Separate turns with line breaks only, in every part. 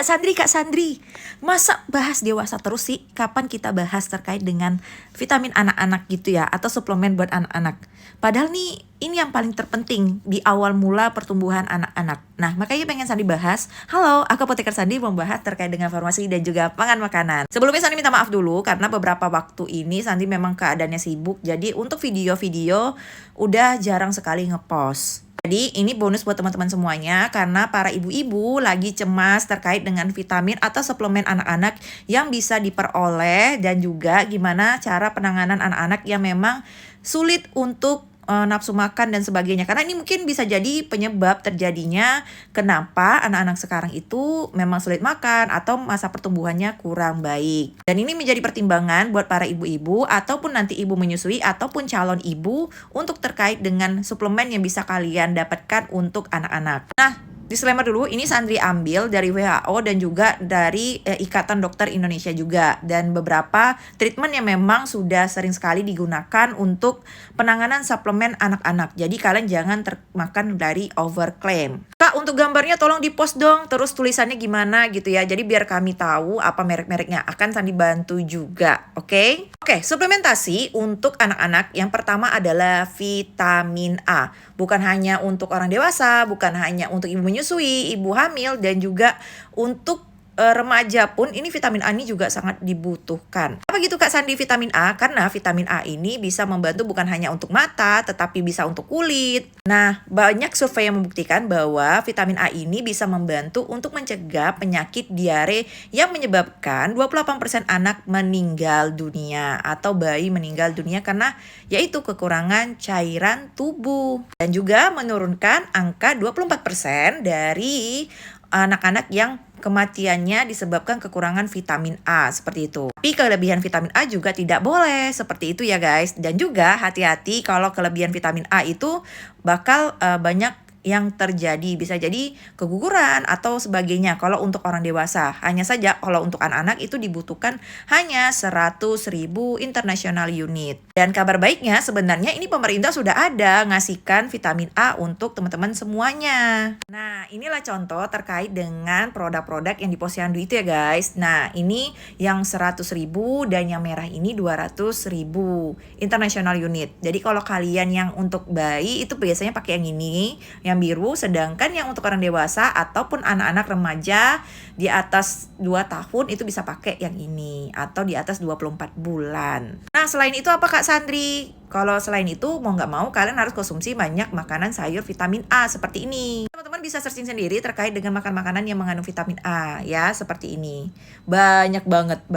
Kak Sandri, masa bahas dewasa terus sih? Kapan kita bahas terkait dengan vitamin anak-anak gitu ya, atau suplemen buat anak-anak? Padahal nih, ini yang paling terpenting di awal mula pertumbuhan anak-anak. Nah, makanya pengen Sandi bahas. Halo, aku Apoteker Sandi membahas terkait dengan farmasi dan juga pangan makanan. Sebelumnya Sandi minta maaf dulu, karena beberapa waktu ini Sandi memang keadaannya sibuk. Jadi untuk video-video udah jarang sekali ngepost. Jadi ini bonus buat teman-teman semuanya karena para ibu-ibu lagi cemas terkait dengan vitamin atau suplemen anak-anak yang bisa diperoleh dan juga gimana cara penanganan anak-anak yang memang sulit untuk nafsu makan dan sebagainya. Karena ini mungkin bisa jadi penyebab terjadinya kenapa anak-anak sekarang itu memang sulit makan atau masa pertumbuhannya kurang baik. Dan ini menjadi pertimbangan buat para ibu-ibu ataupun nanti ibu menyusui ataupun calon ibu untuk terkait dengan suplemen yang bisa kalian dapatkan untuk anak-anak. Nah, disclaimer dulu, ini Sandri ambil dari WHO dan juga dari Ikatan Dokter Indonesia juga. Dan beberapa treatment yang memang sudah sering sekali digunakan untuk penanganan suplemen anak-anak. Jadi kalian jangan termakan dari overclaim. Kak, untuk gambarnya tolong di-post dong, terus tulisannya gimana gitu ya. Jadi biar kami tahu apa merek-mereknya, akan Sandi bantu juga, oke? Oke, suplementasi untuk anak-anak yang pertama adalah vitamin A. Bukan hanya untuk orang dewasa, bukan hanya untuk ibu menyusui, ibu hamil, dan juga untuk remaja pun ini vitamin A ini juga sangat dibutuhkan. Apa gitu Kak Sandi vitamin A? Karena vitamin A ini bisa membantu bukan hanya untuk mata, tetapi bisa untuk kulit. Nah, banyak survei yang membuktikan bahwa vitamin A ini bisa membantu untuk mencegah penyakit diare yang menyebabkan 28% anak meninggal dunia atau bayi meninggal dunia karena yaitu kekurangan cairan tubuh. Dan juga menurunkan angka 24% dari anak-anak yang kematiannya disebabkan kekurangan vitamin A, seperti itu. Tapi kelebihan vitamin A juga tidak boleh, seperti itu ya guys. Dan juga hati-hati kalau kelebihan vitamin A itu bakal banyak yang terjadi, bisa jadi keguguran atau sebagainya kalau untuk orang dewasa. Hanya saja kalau untuk anak-anak itu dibutuhkan hanya 100.000 international unit. Dan kabar baiknya sebenarnya ini pemerintah sudah ada ngasihkan vitamin A untuk teman-teman semuanya. Nah, inilah contoh terkait dengan produk-produk yang di posyandu itu ya guys. Nah, ini yang 100.000 dan yang merah ini 200.000 international unit. Jadi kalau kalian yang untuk bayi itu biasanya pakai yang ini, yang biru, sedangkan yang untuk orang dewasa ataupun anak-anak remaja di atas 2 tahun itu bisa pakai yang ini atau di atas 24 bulan. Nah, selain itu apa Kak Sandri? Kalau selain itu mau nggak mau kalian harus konsumsi banyak makanan sayur vitamin A seperti ini. Teman-teman bisa searching sendiri terkait dengan makan makanan yang mengandung vitamin A ya, seperti ini. Banyak banget.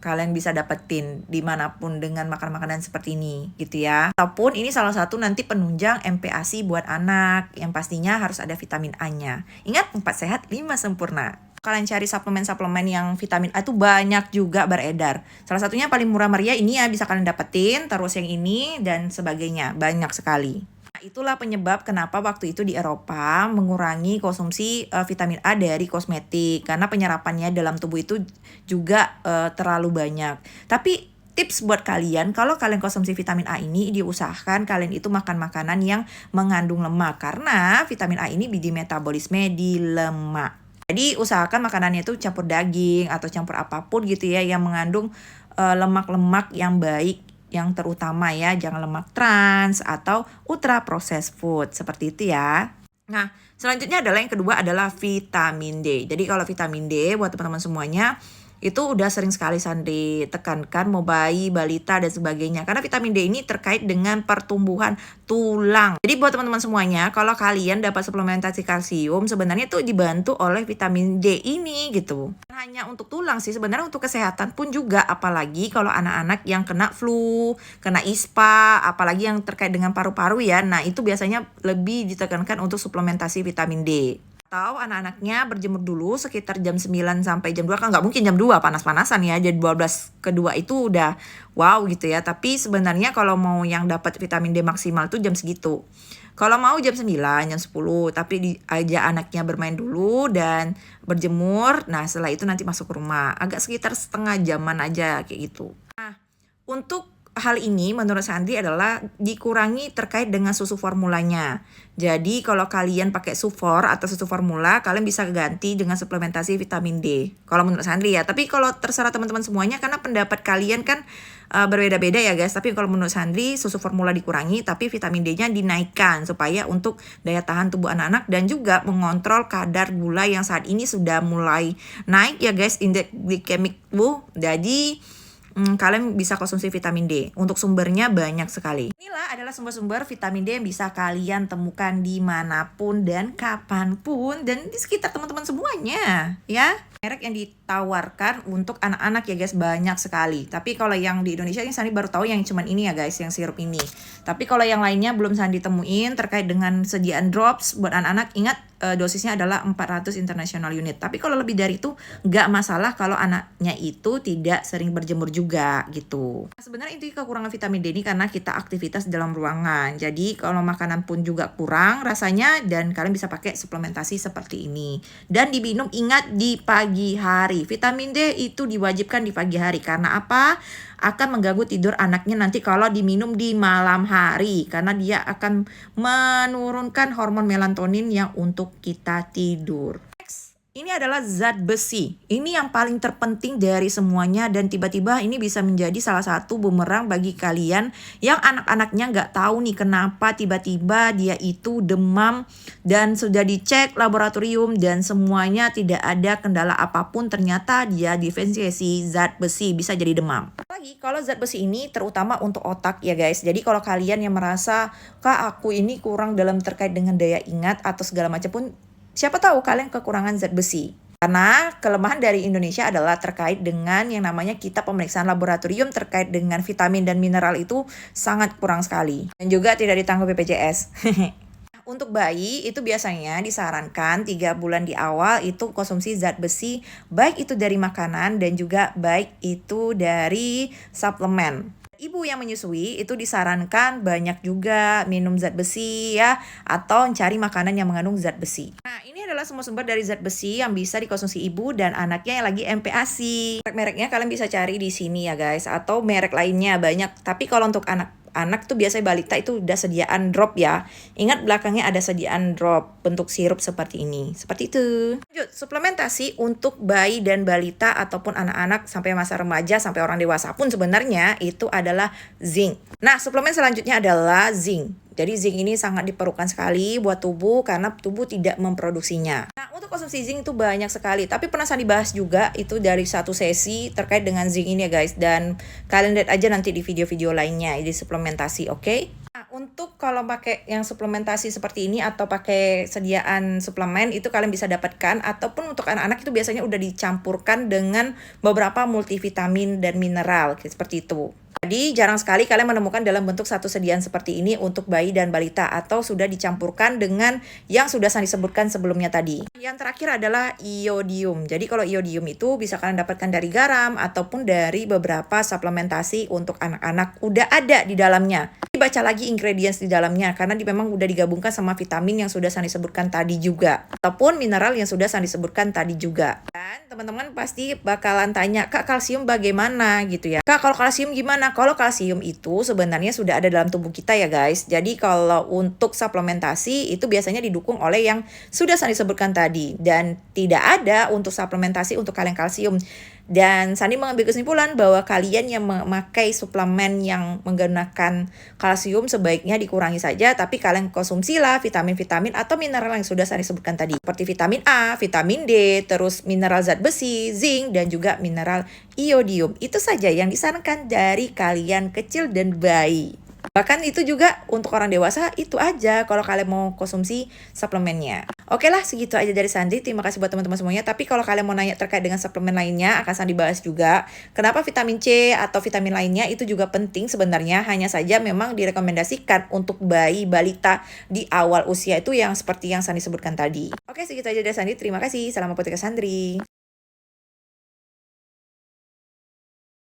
Kalian bisa dapetin dimanapun dengan makan makanan seperti ini gitu ya. Ataupun ini salah satu nanti penunjang MPASI buat anak yang pastinya harus ada vitamin A-nya. Ingat 4 sehat 5 sempurna. Kalian cari suplemen-suplemen yang vitamin A itu banyak juga beredar. Salah satunya paling murah meriah ini ya, bisa kalian dapetin, terus yang ini dan sebagainya, banyak sekali. Nah, itulah penyebab kenapa waktu itu di Eropa mengurangi konsumsi vitamin A dari kosmetik karena penyerapannya dalam tubuh itu juga terlalu banyak. Tapi tips buat kalian, kalau kalian konsumsi vitamin A ini, diusahakan kalian itu makan makanan yang mengandung lemak karena vitamin A ini dimetabolisme di lemak. Jadi usahakan makanannya itu campur daging atau campur apapun gitu ya yang mengandung lemak-lemak yang baik, yang terutama ya, jangan lemak trans atau ultra processed food seperti itu ya. Nah, selanjutnya adalah yang kedua adalah vitamin D. Jadi kalau vitamin D buat teman-teman semuanya itu udah sering sekali Sandri tekankan, mau bayi, balita, dan sebagainya. Karena vitamin D ini terkait dengan pertumbuhan tulang. Jadi buat teman-teman semuanya, kalau kalian dapat suplementasi kalsium, sebenarnya itu dibantu oleh vitamin D ini gitu. Bukan hanya untuk tulang sih, sebenarnya untuk kesehatan pun juga. Apalagi kalau anak-anak yang kena flu, kena ISPA, apalagi yang terkait dengan paru-paru ya. Nah, itu biasanya lebih ditekankan untuk suplementasi vitamin D. Atau anak-anaknya berjemur dulu sekitar jam 9 sampai jam 2, kan nggak mungkin jam 2 panas-panasan ya, jadi 12 kedua itu udah wow gitu ya. Tapi sebenarnya kalau mau yang dapat vitamin D maksimal tuh jam segitu. Kalau mau jam 9, jam 10, tapi diajak anaknya bermain dulu dan berjemur. Nah, setelah itu nanti masuk ke rumah. Agak sekitar setengah jaman aja kayak gitu. Nah, untuk hal ini menurut Sandri adalah dikurangi terkait dengan susu formulanya. Jadi kalau kalian pakai Sufor atau susu formula, kalian bisa ganti dengan suplementasi vitamin D. Kalau menurut Sandri ya. Tapi kalau terserah teman-teman semuanya karena pendapat kalian kan berbeda-beda ya guys. Tapi kalau menurut Sandri susu formula dikurangi tapi vitamin D-nya dinaikkan supaya untuk daya tahan tubuh anak-anak dan juga mengontrol kadar gula yang saat ini sudah mulai naik ya guys, indeks glikemik tubuh. Jadi kalian bisa konsumsi vitamin D. Untuk sumbernya banyak sekali. Inilah adalah sumber-sumber vitamin D yang bisa kalian temukan dimanapun dan kapanpun dan di sekitar teman-teman semuanya ya. Merek yang ditawarkan untuk anak-anak ya guys banyak sekali. Tapi kalau yang di Indonesia ini Sandi baru tahu yang cuman ini ya guys, yang sirup ini. Tapi kalau yang lainnya belum Sandi temuin terkait dengan sediaan drops buat anak-anak. Ingat dosisnya adalah 400 international unit. Tapi kalau lebih dari itu nggak masalah kalau anaknya itu tidak sering berjemur juga gitu. Nah, sebenarnya itu kekurangan vitamin D ini karena kita aktivitas dalam ruangan. Jadi kalau makanan pun juga kurang rasanya dan kalian bisa pakai suplementasi seperti ini. Dan diminum ingat di pagi hari. Vitamin D itu diwajibkan di pagi hari. Karena apa? Akan mengganggu tidur anaknya nanti kalau diminum di malam hari. Karena dia akan menurunkan hormon melatonin yang untuk kita tidur. Ini adalah zat besi. Ini yang paling terpenting dari semuanya dan tiba-tiba ini bisa menjadi salah satu bumerang bagi kalian yang anak-anaknya nggak tahu nih kenapa tiba-tiba dia itu demam dan sudah dicek laboratorium dan semuanya tidak ada kendala apapun, ternyata dia defisiensi zat besi, bisa jadi demam. Lagi kalau zat besi ini terutama untuk otak ya guys. Jadi kalau kalian yang merasa kak aku ini kurang dalam terkait dengan daya ingat atau segala macam pun, siapa tahu kalian kekurangan zat besi. Karena kelemahan dari Indonesia adalah terkait dengan yang namanya kita pemeriksaan laboratorium terkait dengan vitamin dan mineral itu sangat kurang sekali. Dan juga tidak ditanggung BPJS. Untuk bayi itu biasanya disarankan 3 bulan di awal itu konsumsi zat besi. Baik itu dari makanan dan juga baik itu dari suplemen. Ibu yang menyusui itu disarankan banyak juga minum zat besi ya, atau mencari makanan yang mengandung zat besi. Nah ini adalah semua sumber dari zat besi yang bisa dikonsumsi ibu dan anaknya yang lagi MPASI. Merek-mereknya kalian bisa cari di sini ya guys, atau merek lainnya banyak. Tapi kalau untuk anak tuh biasanya balita itu udah sediaan drop ya. Ingat belakangnya ada sediaan drop bentuk sirup seperti ini. Seperti itu. Lanjut, suplementasi untuk bayi dan balita ataupun anak-anak sampai masa remaja sampai orang dewasa pun sebenarnya itu adalah zinc. Nah, suplemen selanjutnya adalah zinc. Jadi zinc ini sangat diperlukan sekali buat tubuh karena tubuh tidak memproduksinya. Nah, untuk konsumsi zinc itu banyak sekali. Tapi pernah saya dibahas juga itu dari satu sesi terkait dengan zinc ini ya guys. Dan kalian lihat aja nanti di video-video lainnya di suplementasi, oke? Nah, untuk kalau pakai yang suplementasi seperti ini atau pakai sediaan suplemen itu kalian bisa dapatkan. Ataupun untuk anak-anak itu biasanya udah dicampurkan dengan beberapa multivitamin dan mineral seperti itu. Jadi jarang sekali kalian menemukan dalam bentuk satu sediaan seperti ini untuk bayi dan balita atau sudah dicampurkan dengan yang sudah saya disebutkan sebelumnya tadi. Yang terakhir adalah iodium. Jadi kalau iodium itu bisa kalian dapatkan dari garam ataupun dari beberapa suplementasi untuk anak-anak udah ada di dalamnya. Baca lagi ingredients di dalamnya karena memang udah digabungkan sama vitamin yang sudah saya disebutkan tadi juga ataupun mineral yang sudah saya disebutkan tadi juga. Dan teman-teman pasti bakalan tanya, "Kak, kalsium bagaimana?" gitu ya. "Kak, kalau kalsium gimana?" Kalau kalsium itu sebenarnya sudah ada dalam tubuh kita ya guys. Jadi kalau untuk suplementasi itu biasanya didukung oleh yang sudah saya disebutkan tadi dan tidak ada untuk suplementasi untuk kalian kalsium. Dan Sandi mengambil kesimpulan bahwa kalian yang memakai suplemen yang menggunakan kalsium sebaiknya dikurangi saja, tapi kalian konsumsilah vitamin-vitamin atau mineral yang sudah saya sebutkan tadi. Seperti vitamin A, vitamin D, terus mineral zat besi, zinc, dan juga mineral iodium. Itu saja yang disarankan dari kalian kecil dan bayi. Bahkan itu juga untuk orang dewasa itu aja kalau kalian mau konsumsi suplemennya. Oke lah, segitu aja dari Sandri. Terima kasih buat teman-teman semuanya. Tapi kalau kalian mau nanya terkait dengan suplemen lainnya akan Sandri bahas juga. Kenapa vitamin C atau vitamin lainnya itu juga penting sebenarnya. Hanya saja memang direkomendasikan untuk bayi balita di awal usia itu yang seperti yang Sandri sebutkan tadi. Oke, segitu aja dari Sandri. Terima kasih. Salam apoteker Sandri.